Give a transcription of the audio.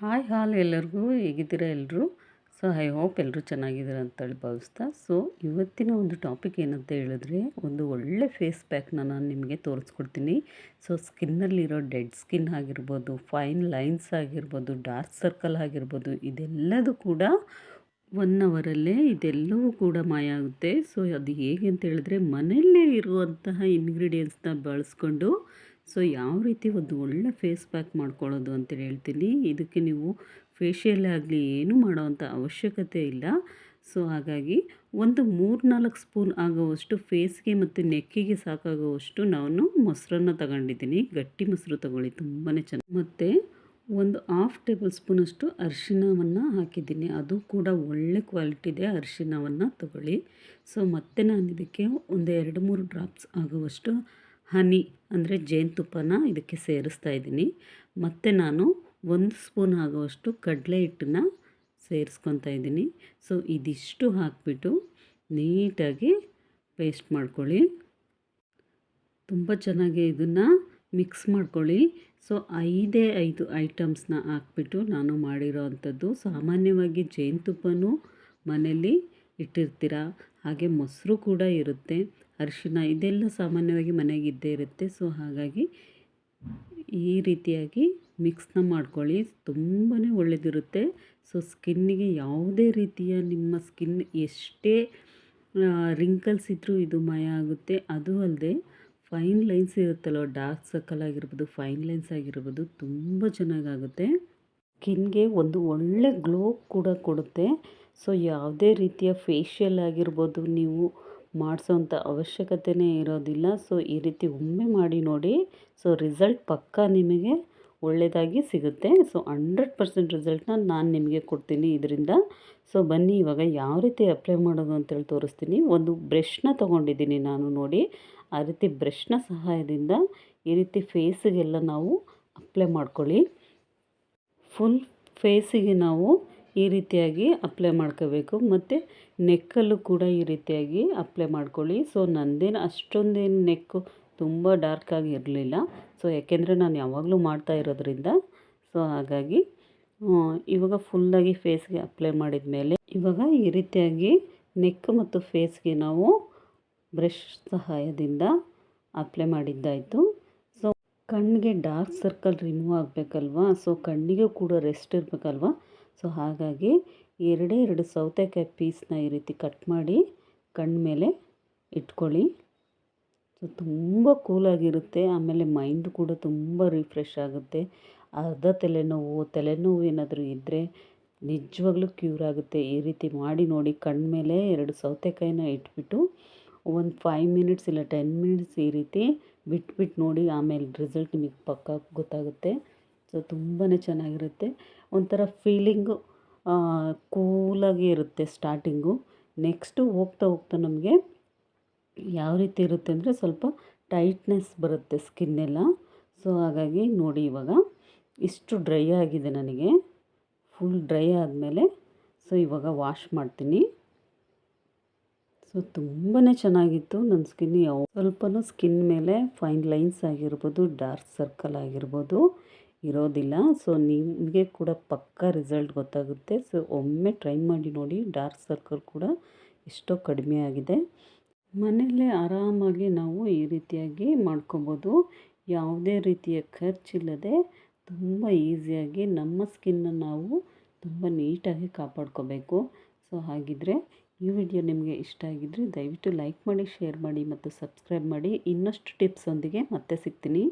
Hi ಎಲ್ಲರಿಗೂ ಹೇಗಿದ್ದೀರಾ ಎಲ್ಲರೂ. ಐ ಹೋಪ್ ಎಲ್ಲರೂ ಚೆನ್ನಾಗಿದ್ದೀರಾ ಅಂತೇಳಿ ಭಾವಿಸ್ತಾ. ಇವತ್ತಿನ ಒಂದು ಟಾಪಿಕ್ ಏನಂತ ಹೇಳಿದ್ರೆ, ಒಂದು ಒಳ್ಳೆ ಫೇಸ್ ಪ್ಯಾಕ್ನ ನಾನು ನಿಮಗೆ ತೋರಿಸ್ಕೊಡ್ತೀನಿ. ಸ್ಕಿನ್ನಲ್ಲಿರೋ ಡೆಡ್ ಸ್ಕಿನ್ ಆಗಿರ್ಬೋದು, ಫೈನ್ ಲೈನ್ಸ್ ಆಗಿರ್ಬೋದು, ಡಾರ್ಕ್ ಸರ್ಕಲ್ ಆಗಿರ್ಬೋದು, ಇದೆಲ್ಲದೂ ಕೂಡ 1 ಅವರಲ್ಲೇ ಇದೆಲ್ಲವೂ ಕೂಡ ಮಾಯ ಆಗುತ್ತೆ. ಅದು ಹೇಗೆ ಅಂತ ಹೇಳಿದ್ರೆ, ಮನೆಯಲ್ಲೇ ಇರುವಂತಹ ಇಂಗ್ರೀಡಿಯೆಂಟ್ಸ್ನ ಬಳಸ್ಕೊಂಡು ಯಾವ ರೀತಿ ಒಂದು ಒಳ್ಳೆ ಫೇಸ್ ಪ್ಯಾಕ್ ಮಾಡ್ಕೊಳ್ಳೋದು ಅಂತೇಳಿ ಹೇಳ್ತೀನಿ. ಇದಕ್ಕೆ ನೀವು ಫೇಶಿಯಲ್ ಆಗಲಿ ಏನೂ ಮಾಡೋವಂಥ ಅವಶ್ಯಕತೆ ಇಲ್ಲ. ಹಾಗಾಗಿ ಒಂದು 3-4 ಸ್ಪೂನ್ ಆಗುವಷ್ಟು ಫೇಸ್ಗೆ ಮತ್ತು ನೆಕ್ಕಿಗೆ ಸಾಕಾಗುವಷ್ಟು ನಾನು ಮೊಸರನ್ನ ತಗೊಂಡಿದ್ದೀನಿ. ಗಟ್ಟಿ ಮೊಸರು ತಗೊಳ್ಳಿ, ತುಂಬಾ ಚೆನ್ನಾಗಿ. ಮತ್ತು ಒಂದು 1/2 ಟೇಬಲ್ ಸ್ಪೂನಷ್ಟು ಅರಿಶಿಣವನ್ನು ಹಾಕಿದ್ದೀನಿ. ಅದು ಕೂಡ ಒಳ್ಳೆ ಕ್ವಾಲಿಟಿದೆ ಅರಿಶಿಣವನ್ನು ತಗೊಳ್ಳಿ. ಮತ್ತು ನಾನು ಇದಕ್ಕೆ ಒಂದು 2-3 ಡ್ರಾಪ್ಸ್ ಆಗುವಷ್ಟು ಹನಿ ಅಂದರೆ ಜೇನುತುಪ್ಪನ ಇದಕ್ಕೆ ಸೇರಿಸ್ತಾ ಇದ್ದೀನಿ. ಮತ್ತು ನಾನು 1 ಸ್ಪೂನ್ ಆಗುವಷ್ಟು ಕಡಲೆ ಹಿಟ್ಟನ್ನ ಸೇರಿಸ್ಕೊತಾ ಇದ್ದೀನಿ. ಇದಿಷ್ಟು ಹಾಕಿಬಿಟ್ಟು ನೀಟಾಗಿ ಪೇಸ್ಟ್ ಮಾಡ್ಕೊಳ್ಳಿ. ತುಂಬ ಚೆನ್ನಾಗಿ ಇದನ್ನು ಮಿಕ್ಸ್ ಮಾಡ್ಕೊಳ್ಳಿ. 5 ಐಟಮ್ಸ್ನ ಹಾಕ್ಬಿಟ್ಟು ನಾನು ಮಾಡಿರೋ ಅಂಥದ್ದು. ಸಾಮಾನ್ಯವಾಗಿ ಜೇನುತುಪ್ಪನೂ ಮನೇಲಿ ಇಟ್ಟಿರ್ತೀರ, ಹಾಗೆ ಮೊಸರು ಕೂಡ ಇರುತ್ತೆ, ಅರಿಶಿಣ ಇದೆಲ್ಲ ಸಾಮಾನ್ಯವಾಗಿ ಮನೆಗೆ ಇದ್ದೇ ಇರುತ್ತೆ. ಹಾಗಾಗಿ ಈ ರೀತಿಯಾಗಿ ಮಿಕ್ಸ್ನ ಮಾಡ್ಕೊಳ್ಳಿ. ತುಂಬಾ ಒಳ್ಳೆಯದಿರುತ್ತೆ. ಸ್ಕಿನ್ನಿಗೆ ಯಾವುದೇ ರೀತಿಯ ನಿಮ್ಮ ಸ್ಕಿನ್ ಎಷ್ಟೇ ರಿಂಕಲ್ಸ್ ಇದ್ದರೂ ಇದು ಮಾಯ ಆಗುತ್ತೆ. ಅದು ಅಲ್ಲದೆ ಫೈನ್ ಲೈನ್ಸ್ ಇರುತ್ತಲ್ವ, ಡಾರ್ಕ್ ಸರ್ಕಲ್ ಆಗಿರ್ಬೋದು, ಫೈನ್ ಲೈನ್ಸ್ ಆಗಿರ್ಬೋದು, ತುಂಬ ಚೆನ್ನಾಗಾಗುತ್ತೆ. ಸ್ಕಿನ್ಗೆ ಒಂದು ಒಳ್ಳೆ ಗ್ಲೋ ಕೂಡ ಕೊಡುತ್ತೆ. ಯಾವುದೇ ರೀತಿಯ ಫೇಶಿಯಲ್ ಆಗಿರ್ಬೋದು ನೀವು ಮಾಡಿಸೋಂಥ ಅವಶ್ಯಕತೆಯೇ ಇರೋದಿಲ್ಲ. ಈ ರೀತಿ ಒಮ್ಮೆ ಮಾಡಿ ನೋಡಿ. ರಿಸಲ್ಟ್ ಪಕ್ಕಾ ನಿಮಗೆ ಒಳ್ಳೆಯದಾಗಿ ಸಿಗುತ್ತೆ. 100% ರಿಸಲ್ಟ್ನ ನಾನು ನಿಮಗೆ ಕೊಡ್ತೀನಿ ಇದರಿಂದ. ಬನ್ನಿ ಇವಾಗ ಯಾವ ರೀತಿ ಅಪ್ಲೈ ಮಾಡೋದು ಅಂತೇಳಿ ತೋರಿಸ್ತೀನಿ. ಒಂದು ಬ್ರಷ್ನ ತೊಗೊಂಡಿದ್ದೀನಿ ನಾನು, ನೋಡಿ. ಆ ರೀತಿ ಬ್ರಷ್ನ ಸಹಾಯದಿಂದ ಈ ರೀತಿ ಫೇಸಿಗೆಲ್ಲ ನಾವು ಅಪ್ಲೈ ಮಾಡ್ಕೊಳ್ಳಿ. ಫುಲ್ ಫೇಸಿಗೆ ನಾವು ಈ ರೀತಿಯಾಗಿ ಅಪ್ಲೈ ಮಾಡ್ಕೋಬೇಕು. ಮತ್ತು ನೆಕ್ಕಲ್ಲೂ ಕೂಡ ಈ ರೀತಿಯಾಗಿ ಅಪ್ಲೈ ಮಾಡ್ಕೊಳ್ಳಿ. ನಂದೇನು ಅಷ್ಟೊಂದೇನು ನೆಕ್ಕು ತುಂಬ ಡಾರ್ಕಾಗಿ ಇರಲಿಲ್ಲ. ಯಾಕೆಂದರೆ ನಾನು ಯಾವಾಗಲೂ ಮಾಡ್ತಾ ಇರೋದ್ರಿಂದ. ಹಾಗಾಗಿ ಇವಾಗ ಫುಲ್ಲಾಗಿ ಫೇಸ್ಗೆ ಅಪ್ಲೈ ಮಾಡಿದ ಮೇಲೆ ಇವಾಗ ಈ ರೀತಿಯಾಗಿ ನೆಕ್ ಮತ್ತು ಫೇಸ್ಗೆ ನಾವು ಬ್ರಷ್ ಸಹಾಯದಿಂದ ಅಪ್ಲೈ ಮಾಡಿದ್ದಾಯಿತು. ಕಣ್ಣಿಗೆ ಡಾರ್ಕ್ ಸರ್ಕಲ್ ರಿಮೂವ್ ಆಗಬೇಕಲ್ವಾ, ಕಣ್ಣಿಗೂ ಕೂಡ ರೆಸ್ಟ್ ಇರಬೇಕಲ್ವ. ಹಾಗಾಗಿ 2 ಸೌತೆಕಾಯಿ ಪೀಸ್ನ ಈ ರೀತಿ ಕಟ್ ಮಾಡಿ ಕಣ್ಣು ಮೇಲೆ ಇಟ್ಕೊಳ್ಳಿ. ತುಂಬ ಕೂಲಾಗಿರುತ್ತೆ. ಆಮೇಲೆ ಮೈಂಡು ಕೂಡ ತುಂಬ ರಿಫ್ರೆಶ್ ಆಗುತ್ತೆ. ಅರ್ಧ ತಲೆನೋವು ಏನಾದರೂ ಇದ್ದರೆ ನಿಜವಾಗ್ಲೂ ಕ್ಯೂರ್ ಆಗುತ್ತೆ. ಈ ರೀತಿ ಮಾಡಿ ನೋಡಿ. ಕಣ್ಣ ಮೇಲೆ 2 ಸೌತೆಕಾಯಿನ ಇಟ್ಬಿಟ್ಟು ಒಂದು 5 ಮಿನಿಟ್ಸ್ ಇಲ್ಲ 10 ಮಿನಿಟ್ಸ್ ಈ ರೀತಿ ಬಿಟ್ಬಿಟ್ಟು ನೋಡಿ. ಆಮೇಲೆ ರಿಸಲ್ಟ್ ನಿಮಗೆ ಪಕ್ಕಾ ಗೊತ್ತಾಗುತ್ತೆ. ತುಂಬಾ ಚೆನ್ನಾಗಿರುತ್ತೆ. ಒಂಥರ ಫೀಲಿಂಗು ಕೂಲಾಗಿ ಇರುತ್ತೆ ಸ್ಟಾರ್ಟಿಂಗು. ನೆಕ್ಸ್ಟು ಹೋಗ್ತಾ ಹೋಗ್ತಾ ನಮಗೆ ಯಾವ ರೀತಿ ಇರುತ್ತೆ ಅಂದರೆ ಸ್ವಲ್ಪ ಟೈಟ್ನೆಸ್ ಬರುತ್ತೆ ಸ್ಕಿನ್ನೆಲ್ಲ. ಹಾಗಾಗಿ ನೋಡಿ, ಇವಾಗ ಇಷ್ಟು ಡ್ರೈ ಆಗಿದೆ ನನಗೆ. ಫುಲ್ ಡ್ರೈ ಆದಮೇಲೆ ಇವಾಗ ವಾಶ್ ಮಾಡ್ತೀನಿ. ತುಂಬಾ ಚೆನ್ನಾಗಿತ್ತು ನನ್ನ ಸ್ಕಿನ್. ಸ್ವಲ್ಪನೂ ಸ್ಕಿನ್ ಮೇಲೆ ಫೈನ್ ಲೈನ್ಸ್ ಆಗಿರ್ಬೋದು, ಡಾರ್ಕ್ ಸರ್ಕಲ್ ಆಗಿರ್ಬೋದು ಇರೋದಿಲ್ಲ. ನಿಮಗೆ ಕೂಡ ಪಕ್ಕಾ ರಿಸಲ್ಟ್ ಗೊತ್ತಾಗುತ್ತೆ. ಒಮ್ಮೆ ಟ್ರೈ ಮಾಡಿ ನೋಡಿ. ಡಾರ್ಕ್ ಸರ್ಕಲ್ ಕೂಡ ಎಷ್ಟೋ ಕಡಿಮೆ ಆಗಿದೆ. ಮನೆಯಲ್ಲೇ ಆರಾಮಾಗಿ ನಾವು ಈ ರೀತಿಯಾಗಿ ಮಾಡ್ಕೊಬೋದು. ಯಾವುದೇ ರೀತಿಯ ಖರ್ಚಿಲ್ಲದೆ ತುಂಬ ಈಸಿಯಾಗಿ ನಮ್ಮ ಸ್ಕಿನ್ನ ನಾವು ತುಂಬ ನೀಟಾಗಿ ಕಾಪಾಡ್ಕೋಬೇಕು. ಹಾಗಿದ್ದರೆ ಈ ವಿಡಿಯೋ ನಿಮಗೆ ಇಷ್ಟ ಆಗಿದ್ದರೆ ದಯವಿಟ್ಟು ಲೈಕ್ ಮಾಡಿ, ಶೇರ್ ಮಾಡಿ ಮತ್ತು ಸಬ್ಸ್ಕ್ರೈಬ್ ಮಾಡಿ. ಇನ್ನಷ್ಟು ಟಿಪ್ಸೊಂದಿಗೆ ಮತ್ತೆ ಸಿಗ್ತೀನಿ.